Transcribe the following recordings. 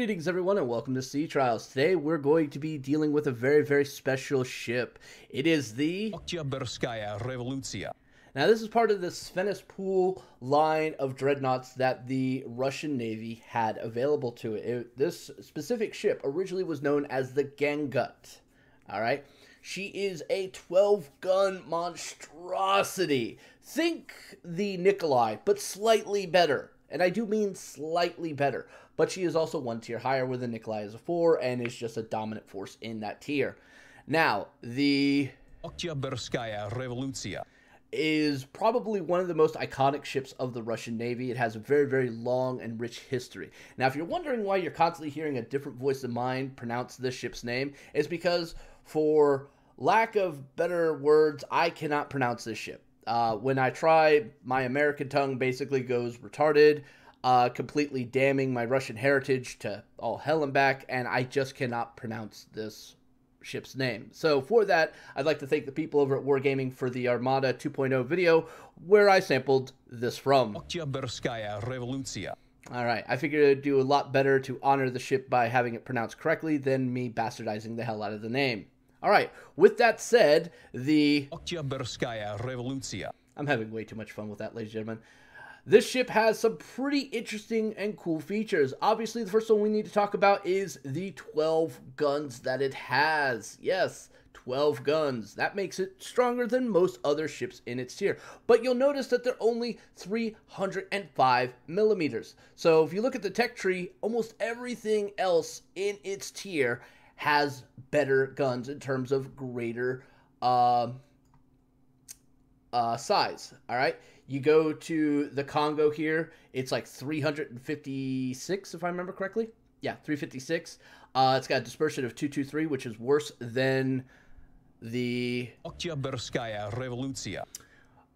Greetings everyone and welcome to Sea Trials. Today we're going to be dealing with a very special ship. It is the Oktyabrskaya Revolutsiya. Now this is part of the Pool line of dreadnoughts that the Russian Navy had available to it. This specific ship originally was known as the Gangut. Alright? She is a 12-gun monstrosity. Think the Nikolai, but slightly better. And I do mean slightly better. But she is also one tier higher, where the Nikolai is a 4 and is just a dominant force in that tier. Now, the Oktyabrskaya Revolutsiya is probably one of the most iconic ships of the Russian Navy. It has a very long and rich history. Now, if you're wondering why you're constantly hearing a different voice than mine pronounce this ship's name, it's because, for lack of better words, I cannot pronounce this ship. When I try, my American tongue basically goes retarded, completely damning my Russian heritage to all hell and back, and I just cannot pronounce this ship's name. So for that, I'd like to thank the people over at Wargaming for the Armada 2.0 video, where I sampled this from. Oktyabrskaya Revolutsiya. Alright, I figured it'd do a lot better to honor the ship by having it pronounced correctly than me bastardizing the hell out of the name. Alright, with that said, the Oktyabrskaya Revolutsiya. I'm having way too much fun with that, ladies and gentlemen. This ship has some pretty interesting and cool features. Obviously, the first one we need to talk about is the 12 guns that it has. Yes, 12 guns. That makes it stronger than most other ships in its tier. But you'll notice that they're only 305 millimeters. So if you look at the tech tree, almost everything else in its tier has better guns in terms of greater size. All right, you go to the Congo here, it's like 356 if I remember correctly. Yeah, 356. It's got a dispersion of 223, which is worse than the Oktyabrskaya Revolutsiya.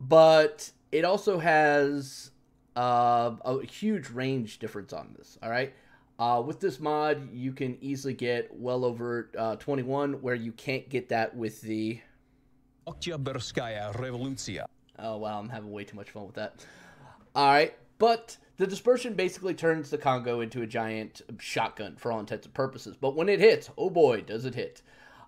But it also has a huge range difference on this. All right. With this mod, you can easily get well over 21, where you can't get that with the Oktyabrskaya Revolutsiya. Oh, wow, I'm having way too much fun with that. All right, but the dispersion basically turns the Congo into a giant shotgun for all intents and purposes. But when it hits, oh boy, does it hit.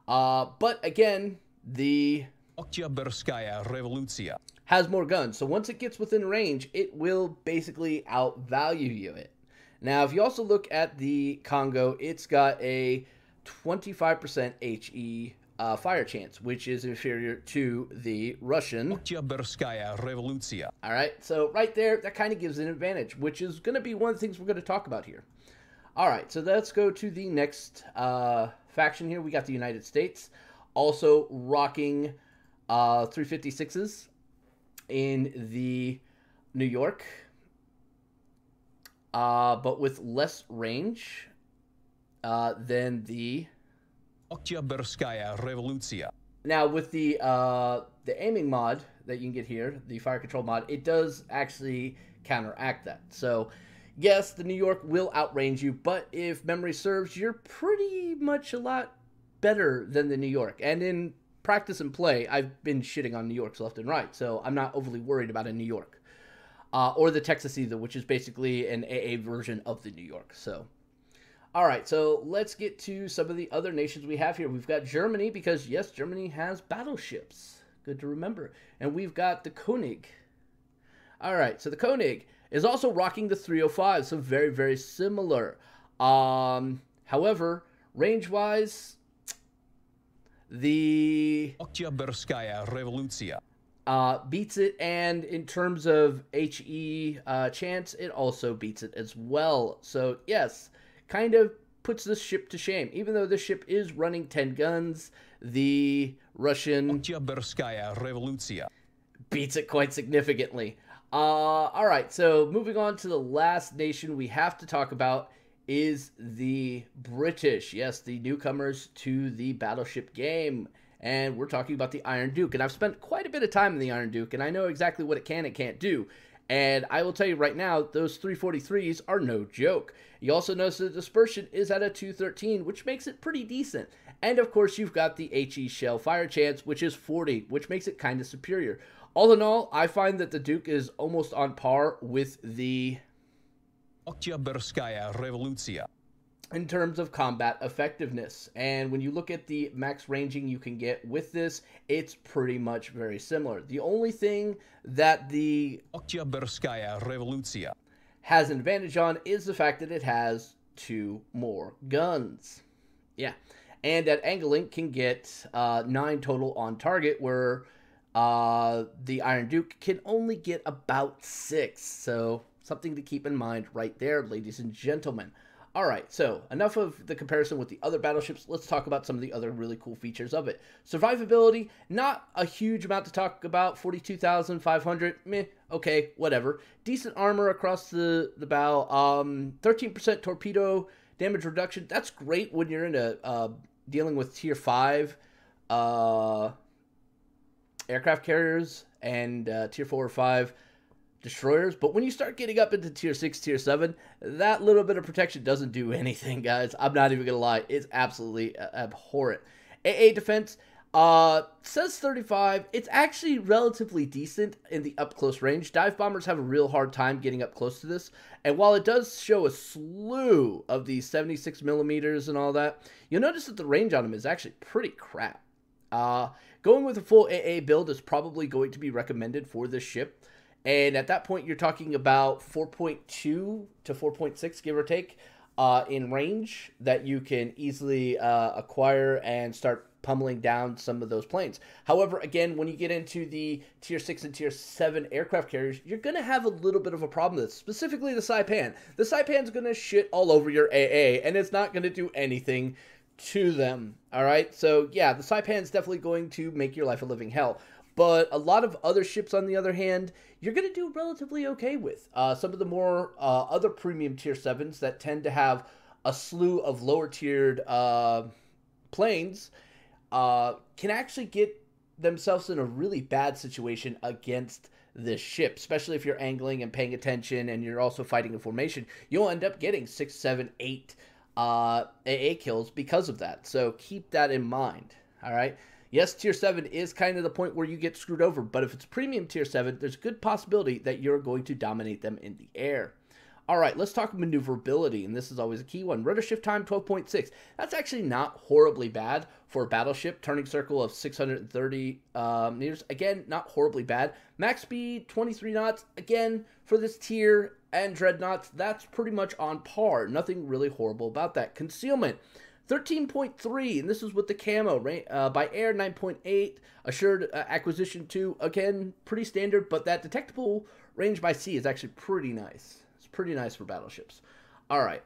But again, the Oktyabrskaya Revolutsiya has more guns. So once it gets within range, it will basically outvalue you it. Now, if you also look at the Congo, it's got a 25% HE fire chance, which is inferior to the Russian Oktyabrskaya Revolutsiya. All right, so right there, that kind of gives an advantage, which is going to be one of the things we're going to talk about here. All right, so let's go to the next faction here. We got the United States, also rocking 356s in the New York, but with less range than the Oktyabrskaya Revolutsiya. Now, with the aiming mod that you can get here, the fire control mod, it does actually counteract that. So, yes, the New York will outrange you, but if memory serves, you're pretty much a lot better than the New York. And in practice and play, I've been shitting on New Yorks left and right, so I'm not overly worried about a New York. Or the Texas either, which is basically an AA version of the New York, so... Alright, so let's get to some of the other nations we have here. We've got Germany, because yes, Germany has battleships. Good to remember. And we've got the Koenig. Alright, so the Koenig is also rocking the 305, so very similar. However, range-wise, the Oktyabrskaya Revolutsiya beats it, and in terms of HE chance, it also beats it as well. So, yes, kind of puts this ship to shame. Even though this ship is running 10 guns, the Russian Oktyabrskaya Revolutsiya beats it quite significantly. Alright, so moving on to the last nation we have to talk about is the British. Yes, the newcomers to the battleship game. And we're talking about the Iron Duke. And I've spent quite a bit of time in the Iron Duke, and I know exactly what it can and can't do. And I will tell you right now, those 343s are no joke. You also notice the dispersion is at a 213, which makes it pretty decent. And of course, you've got the HE shell fire chance, which is 40, which makes it kind of superior. All in all, I find that the Duke is almost on par with the Oktyabrskaya Revolutsiya. in terms of combat effectiveness. And when you look at the max ranging you can get with this, it's pretty much very similar. The only thing that the Oktyabrskaya Revolutsiya. has an advantage on is the fact that it has 2 more guns. Yeah. And at angling can get 9 total on target, where the Iron Duke can only get about 6. So something to keep in mind right there, ladies and gentlemen. All right, so enough of the comparison with the other battleships. Let's talk about some of the other really cool features of it. Survivability, not a huge amount to talk about. 42,500, meh, okay, whatever. Decent armor across the bow. 13% torpedo damage reduction. That's great when you're in a dealing with tier 5 aircraft carriers and tier 4 or 5 destroyers. But when you start getting up into tier 6, tier 7, that little bit of protection doesn't do anything, guys. I'm not even gonna lie, it's absolutely abhorrent. AA defense says 35. It's actually relatively decent in the up close range. Dive bombers have a real hard time getting up close to this, and while it does show a slew of these 76 millimeters and all that, you'll notice that the range on them is actually pretty crap. Going with a full AA build is probably going to be recommended for this ship. And at that point, you're talking about 4.2 to 4.6, give or take, in range that you can easily acquire and start pummeling down some of those planes. However, again, when you get into the tier 6 and tier 7 aircraft carriers, you're going to have a little bit of a problem with this, specifically the Saipan. The Saipan's going to shit all over your AA, and it's not going to do anything to them. All right? So, yeah, the Saipan's definitely going to make your life a living hell. But a lot of other ships, on the other hand, you're going to do relatively okay with. Some of the more other premium tier 7s that tend to have a slew of lower tiered planes can actually get themselves in a really bad situation against this ship, especially if you're angling and paying attention and you're also fighting in formation. You'll end up getting 6, 7, 8 AA kills because of that. So keep that in mind. All right. Yes, tier 7 is kind of the point where you get screwed over, but if it's premium tier 7, there's a good possibility that you're going to dominate them in the air. All right, let's talk maneuverability, and this is always a key one. Rudder shift time, 12.6. That's actually not horribly bad for a battleship. Turning circle of 630 meters. Again, not horribly bad. Max speed, 23 knots. Again, for this tier and dreadnoughts, that's pretty much on par. Nothing really horrible about that. Concealment, 13.3, and this is with the camo. By air, 9.8. Assured acquisition 2. Again, pretty standard, but that detectable range by sea is actually pretty nice. It's pretty nice for battleships. All right.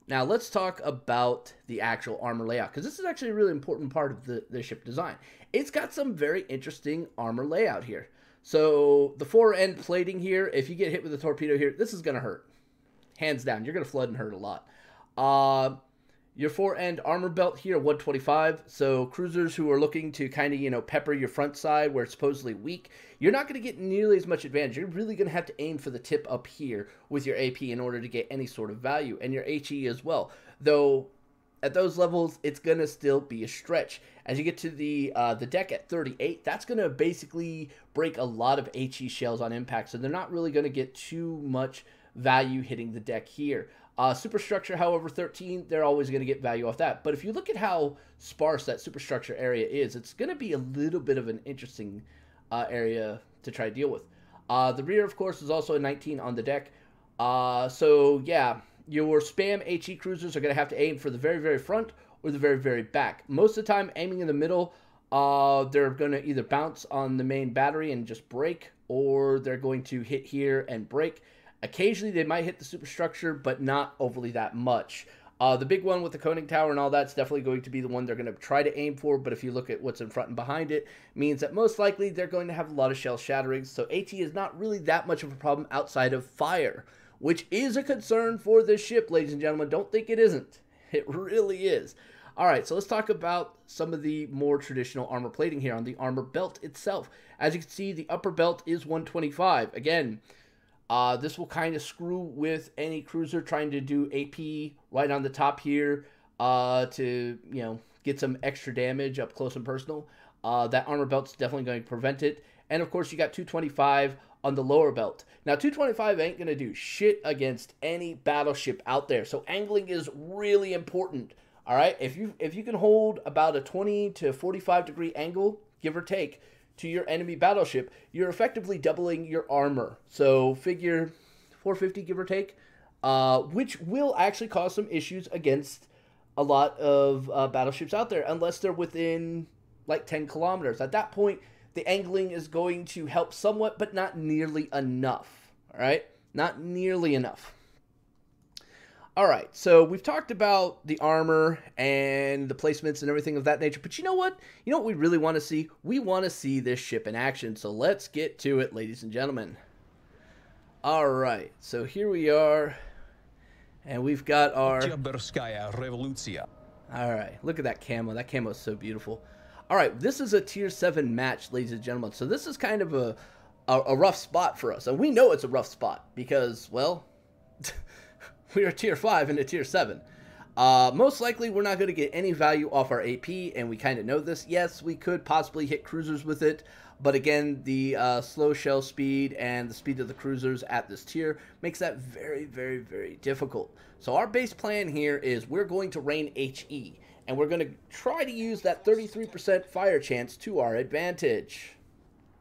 Now, let's talk about the actual armor layout, because this is actually a really important part of the ship design. It's got some very interesting armor layout here. So, the fore-end plating here, if you get hit with a torpedo here, this is going to hurt. Hands down. You're going to flood and hurt a lot. Your fore-end armor belt here, 125. So cruisers who are looking to kind of, pepper your front side where it's supposedly weak, you're not going to get nearly as much advantage. You're really going to have to aim for the tip up here with your AP in order to get any sort of value, and your HE as well. Though at those levels, it's going to still be a stretch. As you get to the deck at 38, that's going to basically break a lot of HE shells on impact, so they're not really going to get too much value hitting the deck here. Superstructure, however, 13, they're always going to get value off that. But if you look at how sparse that superstructure area is, it's going to be a little bit of an interesting area to try to deal with. The rear, of course, is also a 19 on the deck. So, yeah, your spam HE cruisers are going to have to aim for the very, very front or the very, very back. Most of the time, aiming in the middle, they're going to either bounce on the main battery and just break, or they're going to hit here and break. Occasionally, they might hit the superstructure, but not overly that much. The big one with the conning tower and all that's definitely going to be the one they're going to try to aim for, but if you look at what's in front and behind it, means that most likely they're going to have a lot of shell shatterings, so AT is not really that much of a problem outside of fire, which is a concern for this ship, ladies and gentlemen. Don't think it isn't. It really is. All right, so let's talk about some of the more traditional armor plating here on the armor belt itself. As you can see, the upper belt is 125. Again, this will kind of screw with any cruiser trying to do AP right on the top here to, get some extra damage up close and personal. That armor belt's definitely going to prevent it. And, of course, you got 225 on the lower belt. Now, 225 ain't going to do shit against any battleship out there. So angling is really important. All right, if you can hold about a 20 to 45 degree angle, give or take, to your enemy battleship, you're effectively doubling your armor. So figure 450, give or take, which will actually cause some issues against a lot of battleships out there, unless they're within like 10 kilometers. At that point, the angling is going to help somewhat, but not nearly enough. All right, not nearly enough. All right, so we've talked about the armor and the placements and everything of that nature, but you know what? You know what we really want to see? We want to see this ship in action, so let's get to it, ladies and gentlemen. All right, so here we are, and we've got our... Oktyabrskaya, Revolutsiya. All right, look at that camo. That camo is so beautiful. All right, this is a Tier 7 match, ladies and gentlemen, so this is kind of a rough spot for us, and we know it's a rough spot because, well... we are Tier 5 and a Tier 7. Most likely, we're not going to get any value off our AP, and we kind of know this. Yes, we could possibly hit cruisers with it, but again, the slow shell speed and the speed of the cruisers at this tier makes that very, very, very difficult. So our base plan here is we're going to rain HE, and we're going to try to use that 33% fire chance to our advantage.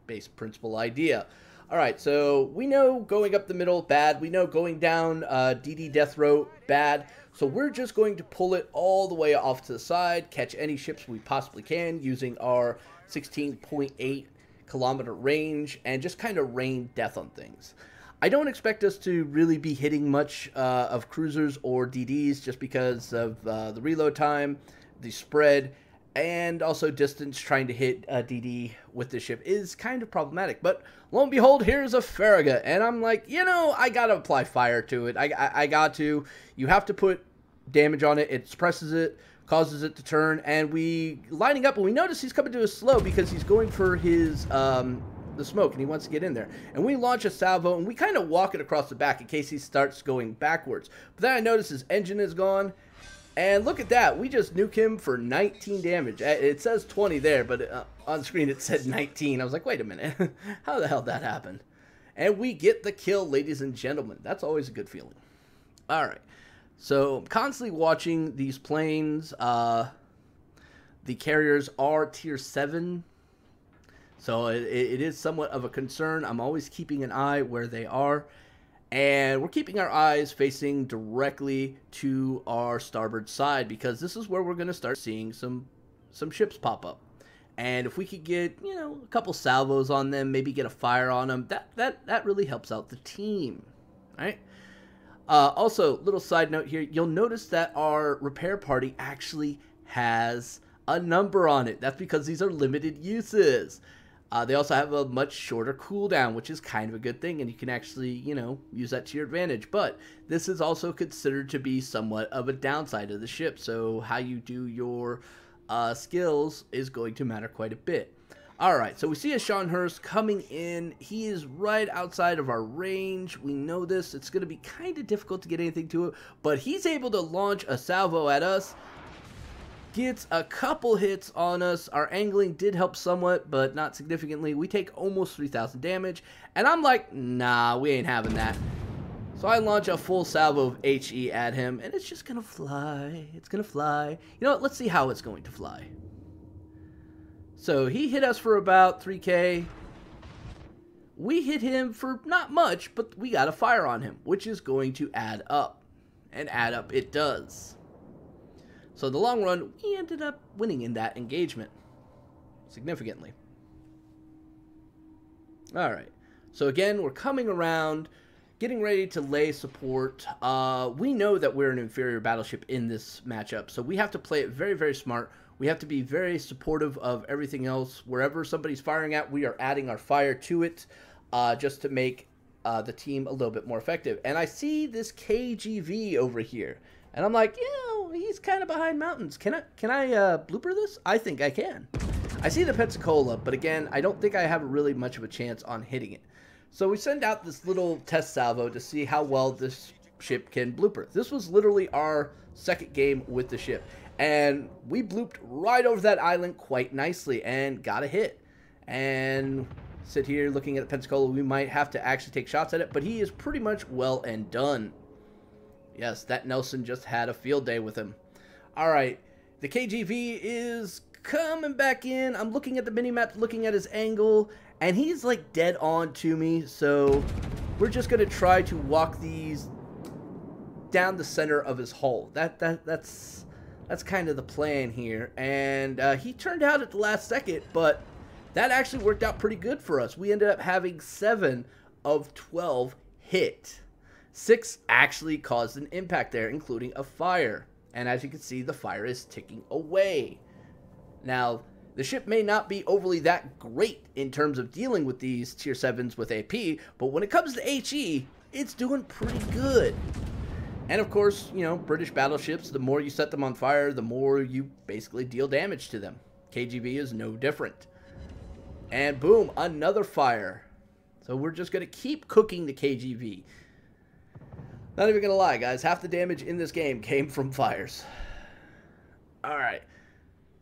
Base principle idea. All right, so we know going up the middle, bad. We know going down DD Death Row, bad. So we're just going to pull it all the way off to the side, catch any ships we possibly can using our 16.8 kilometer range, and just kind of rain death on things. I don't expect us to really be hitting much of cruisers or DDs just because of the reload time, the spread, and also distance. Trying to hit a DD with the ship is kind of problematic. But lo and behold, here's a Farragut, and I'm like, you know, I gotta apply fire to it. I got to. You have to put damage on it. It suppresses it, causes it to turn, and we lining up, and we notice he's coming to us slow because he's going for his the smoke, and he wants to get in there. And we launch a salvo, and we kind of walk it across the back in case he starts going backwards. But then I notice his engine is gone. And look at that. We just nuke him for 19 damage. It says 20 there, but on screen it said 19. I was like, wait a minute. How the hell did that happen? And we get the kill, ladies and gentlemen. That's always a good feeling. All right. So I'm constantly watching these planes. The carriers are Tier 7. So it is somewhat of a concern. I'm always keeping an eye where they are. And we're keeping our eyes facing directly to our starboard side because this is where we're going to start seeing some ships pop up. And if we could get, you know, a couple salvos on them, maybe get a fire on them, that really helps out the team, right? Also, little side note here, you'll notice that our repair party actually has a number on it. That's because these are limited uses. They also have a much shorter cooldown, which is kind of a good thing, and you can actually, you know, use that to your advantage. But this is also considered to be somewhat of a downside of the ship, so how you do your skills is going to matter quite a bit. Alright, so we see a Scharnhorst coming in. He is right outside of our range. We know this. It's going to be kind of difficult to get anything to it, but he's able to launch a salvo at us. Gets a couple hits on us. Our angling did help somewhat, but not significantly. We take almost 3,000 damage, and I'm like, nah, we ain't having that. So I launch a full salvo of HE at him, and it's just gonna fly. It's gonna fly. You know what? Let's see how it's going to fly. So he hit us for about 3K. We hit him for not much, but we got a fire on him, which is going to add up. And add up it does. So in the long run, we ended up winning in that engagement. Significantly. Alright. So again, we're coming around, getting ready to lay support. We know that we're an inferior battleship in this matchup, so we have to play it very, very smart. We have to be very supportive of everything else. Wherever somebody's firing at, we are adding our fire to it, just to make the team a little bit more effective. And I see this KGV over here. And I'm like, you know, he's kind of behind mountains. Can I blooper this? I think I can. I see the Pensacola, but again, I don't think I have really much of a chance on hitting it. So we send out this little test salvo to see how well this ship can blooper. This was literally our second game with the ship. And we blooped right over that island quite nicely and got a hit. And sit here looking at the Pensacola, we might have to actually take shots at it, but he is pretty much well and done. Yes, that Nelson just had a field day with him. All right, the KGV is coming back in. I'm looking at the mini-map, looking at his angle, and he's like dead on to me, so we're just going to try to walk these down the center of his hull. That's kind of the plan here, and he turned out at the last second, but that actually worked out pretty good for us. We ended up having 7 of 12 hit. 6 actually caused an impact there, including a fire. And as you can see, the fire is ticking away. Now, the ship may not be overly that great in terms of dealing with these tier 7s with AP, but when it comes to HE, it's doing pretty good. And of course, you know, British battleships, the more you set them on fire, the more you basically deal damage to them. KGV is no different. And boom, another fire. So we're just going to keep cooking the KGV. Not even going to lie, guys. Half the damage in this game came from fires. Alright.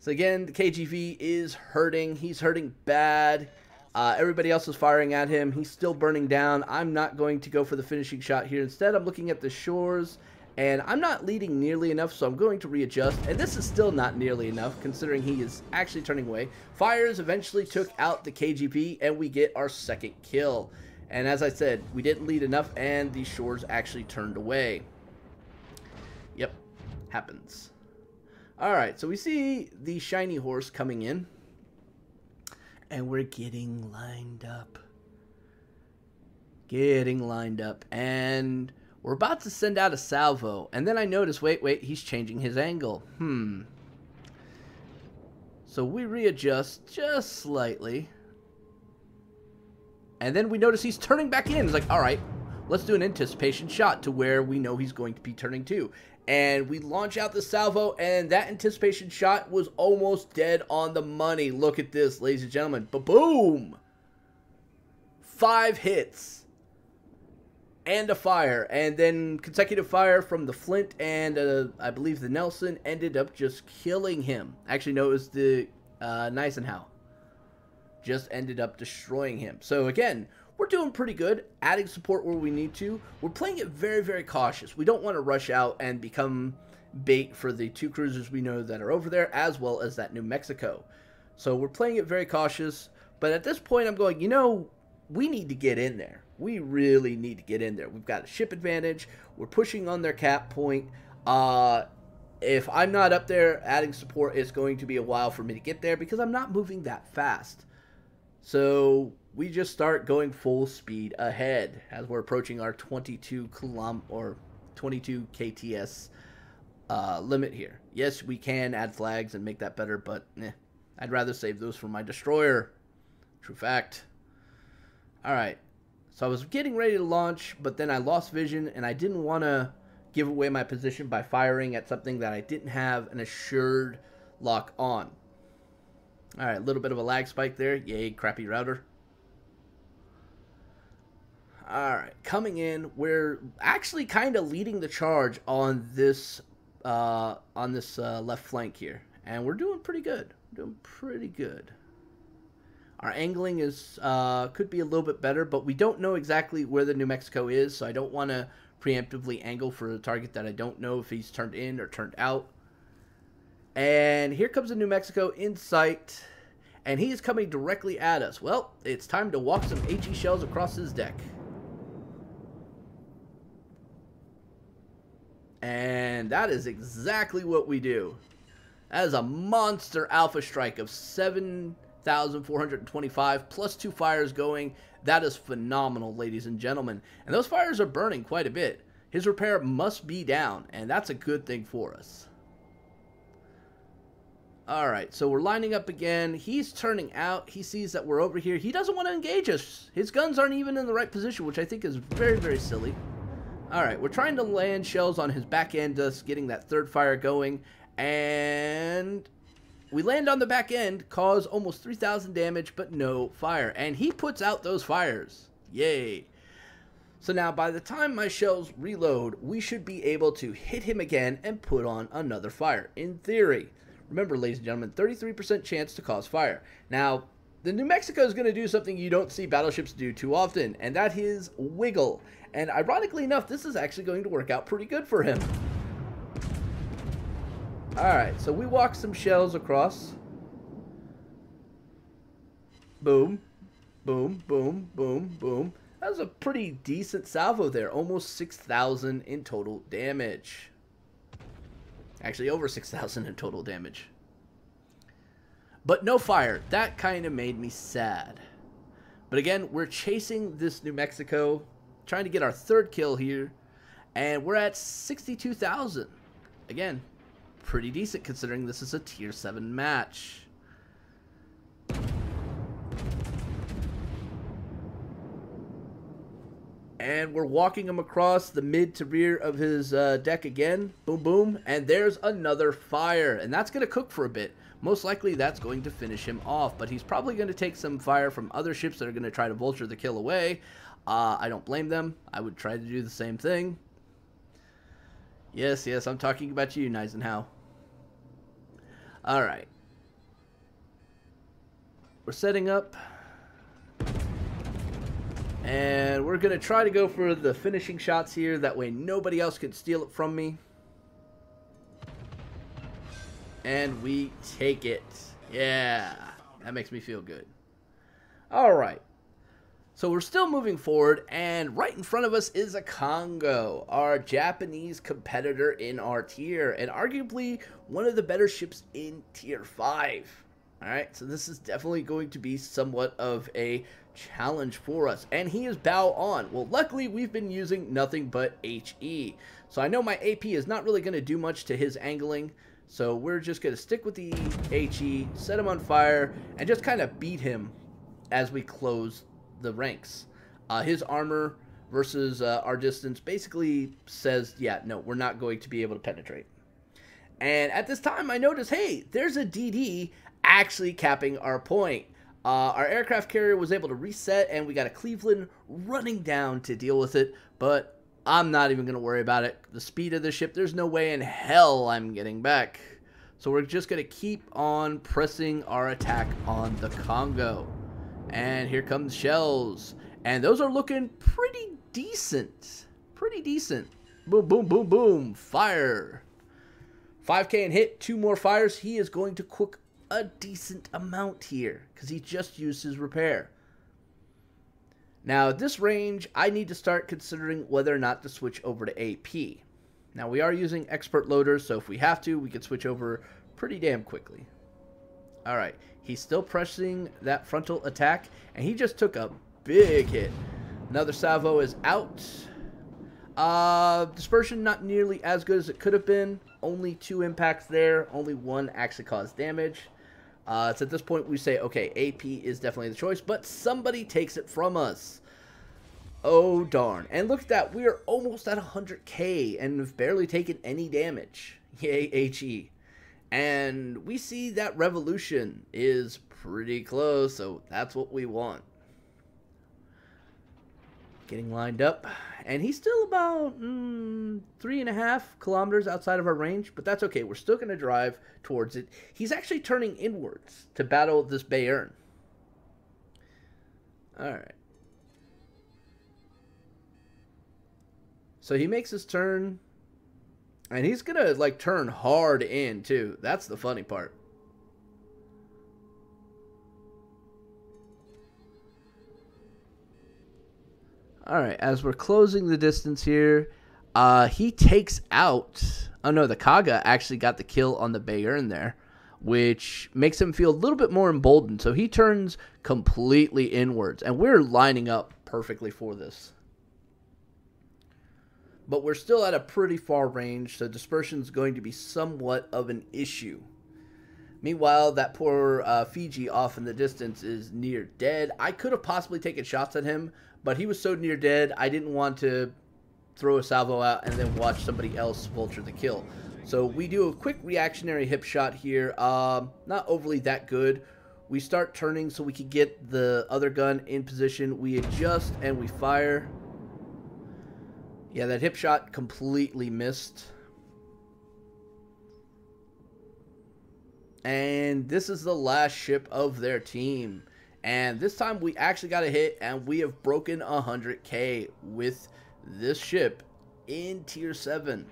So again, the KGV is hurting. He's hurting bad. Everybody else is firing at him. He's still burning down. I'm not going to go for the finishing shot here. Instead, I'm looking at the shores. And I'm not leading nearly enough, so I'm going to readjust. And this is still not nearly enough, considering he is actually turning away. Fires eventually took out the KGB, and we get our second kill. And as I said, we didn't lead enough, and the shores actually turned away. Yep, happens. Alright, so we see the shiny horse coming in. And we're getting lined up. And we're about to send out a salvo. And then I notice, wait, he's changing his angle. So we readjust just slightly. And then we notice he's turning back in. It's like, alright, let's do an anticipation shot to where we know he's going to be turning to. And we launch out the salvo, and that anticipation shot was almost dead on the money. Look at this, ladies and gentlemen. Ba-boom! 5 hits. And a fire. And then consecutive fire from the Flint and I believe the Nelson ended up just killing him. Actually, no, it was the Eisenhower. Just ended up destroying him. So again, we're doing pretty good, adding support where we need to. We're playing it very, very cautious. We don't want to rush out and become bait for the 2 cruisers we know that are over there, as well as that New Mexico. So we're playing it very cautious, but at this point I'm going, you know, we need to get in there. We really need to get in there. We've got a ship advantage. We're pushing on their cap point. If I'm not up there adding support, it's going to be a while for me to get there because I'm not moving that fast. So we just start going full speed ahead as we're approaching our 22 KTS limit here. Yes, we can add flags and make that better, but I'd rather save those for my destroyer. True fact. Alright, so I was getting ready to launch, but then I lost vision, and I didn't want to give away my position by firing at something that I didn't have an assured lock on. Alright, a little bit of a lag spike there. Yay, crappy router. Alright, coming in, we're actually kind of leading the charge on this left flank here. And we're doing pretty good. Our angling is could be a little bit better, but we don't know exactly where the New Mexico is, so I don't want to preemptively angle for a target that I don't know if he's turned in or turned out. And here comes the New Mexico in sight, and he is coming directly at us. Well, it's time to walk some HE shells across his deck. And that is exactly what we do. That is a monster alpha strike of 7,425 plus 2 fires going. That is phenomenal, ladies and gentlemen. And those fires are burning quite a bit. His repair must be down, and that's a good thing for us. Alright, so we're lining up again. He's turning out. He sees that we're over here. He doesn't want to engage us. His guns aren't even in the right position, which I think is very, very silly. Alright, we're trying to land shells on his back end, thus getting that third fire going. And we land on the back end, cause almost 3,000 damage, but no fire. And he puts out those fires. Yay. So now, by the time my shells reload, we should be able to hit him again and put on another fire, in theory. Remember, ladies and gentlemen, 33% chance to cause fire. Now, The New Mexico is going to do something you don't see battleships do too often, and that is wiggle. And ironically enough, this is actually going to work out pretty good for him. Alright, so we walk some shells across. Boom. Boom, boom, boom, boom. That was a pretty decent salvo there. Almost 6,000 in total damage. Actually, over 6,000 in total damage. But no fire. That kind of made me sad. But again, we're chasing this New Mexico, trying to get our third kill here. And we're at 62,000. Again, pretty decent considering this is a tier 7 match. And we're walking him across the mid to rear of his deck again. Boom, boom. And there's another fire. And that's going to cook for a bit. Most likely that's going to finish him off. But he's probably going to take some fire from other ships that are going to try to vulture the kill away. I don't blame them. I would try to do the same thing. Yes, yes, I'm talking about you, Eisenhower. Alright. We're setting up. And we're going to try to go for the finishing shots here. That way nobody else can steal it from me. And we take it. Yeah. That makes me feel good. Alright. So we're still moving forward. And right in front of us is a Congo. Our Japanese competitor in our tier. And arguably one of the better ships in tier 5. Alright. So this is definitely going to be somewhat of a challenge for us, and he is bow on. Well, luckily we've been using nothing but HE, so I know my AP is not really going to do much to his angling, so we're just going to stick with the HE, set him on fire, and just kind of beat him as we close the ranks. His armor versus our distance basically says, yeah, no, we're not going to be able to penetrate. And at this time I notice, hey, there's a DD actually capping our point. Our aircraft carrier was able to reset, and we got a Cleveland running down to deal with it, but I'm not even going to worry about it. The speed of the ship, there's no way in hell I'm getting back. So we're just going to keep on pressing our attack on the Congo. And here comes shells. And those are looking pretty decent. Pretty decent. Boom, boom, boom, boom. Fire. 5K and hit. 2 more fires. He is going to cook a decent amount here because he just used his repair. Now at this range I need to start considering whether or not to switch over to AP. Now we are using expert loaders, so if we have to we can switch over pretty damn quickly. Alright, he's still pressing that frontal attack and he just took a big hit. Another salvo is out. Dispersion not nearly as good as it could have been. Only 2 impacts there. Only 1 actually caused damage. So at this point we say, okay, AP is definitely the choice, but somebody takes it from us. Oh, darn. And look at that. We are almost at 100k and have barely taken any damage. Yay, HE. And we see that Revolution is pretty close, so that's what we want. Getting lined up. And he's still about 3.5 kilometers outside of our range, but that's okay. We're still going to drive towards it. He's actually turning inwards to battle this Bayern. Alright. So he makes his turn, and he's going to like turn hard in too. That's the funny part. Alright, as we're closing the distance here, he takes out... Oh no, the Kaga actually got the kill on the Bayern there, which makes him feel a little bit more emboldened. So he turns completely inwards, and we're lining up perfectly for this. But we're still at a pretty far range, so dispersion is going to be somewhat of an issue. Meanwhile, that poor Fiji off in the distance is near dead. I could have possibly taken shots at him, but he was so near dead, I didn't want to throw a salvo out and then watch somebody else vulture the kill. So we do a quick reactionary hip shot here. Not overly that good. We start turning so we can get the other gun in position. We adjust and we fire. Yeah, that hip shot completely missed. And this is the last ship of their team. And this time we actually got a hit, and we have broken 100k with this ship in tier 7.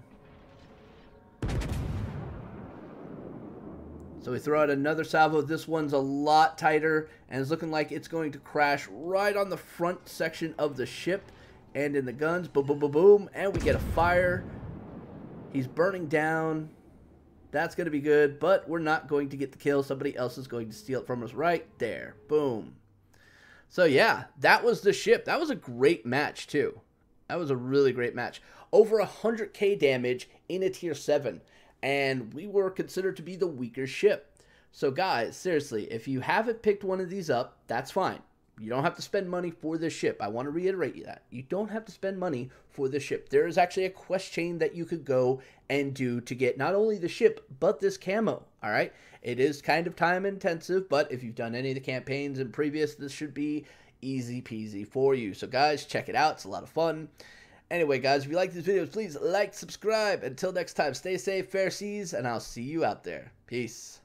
So we throw out another salvo. This one's a lot tighter, and it's looking like it's going to crash right on the front section of the ship and in the guns. Boom, boom, boom, boom. And we get a fire. He's burning down. That's going to be good, but we're not going to get the kill. Somebody else is going to steal it from us right there. Boom. So yeah, that was the ship. That was a great match too. That was a really great match. Over 100k damage in a tier 7. And we were considered to be the weaker ship. So guys, seriously, if you haven't picked one of these up, that's fine. You don't have to spend money for this ship. I want to reiterate that. You don't have to spend money for this ship. There is actually a quest chain that you could go and do to get not only the ship, but this camo. All right? It is kind of time intensive, but if you've done any of the campaigns in previous, this should be easy peasy for you. So guys, check it out. It's a lot of fun. Anyway, guys, if you like these videos, please like, subscribe. Until next time, stay safe, fair seas, and I'll see you out there. Peace.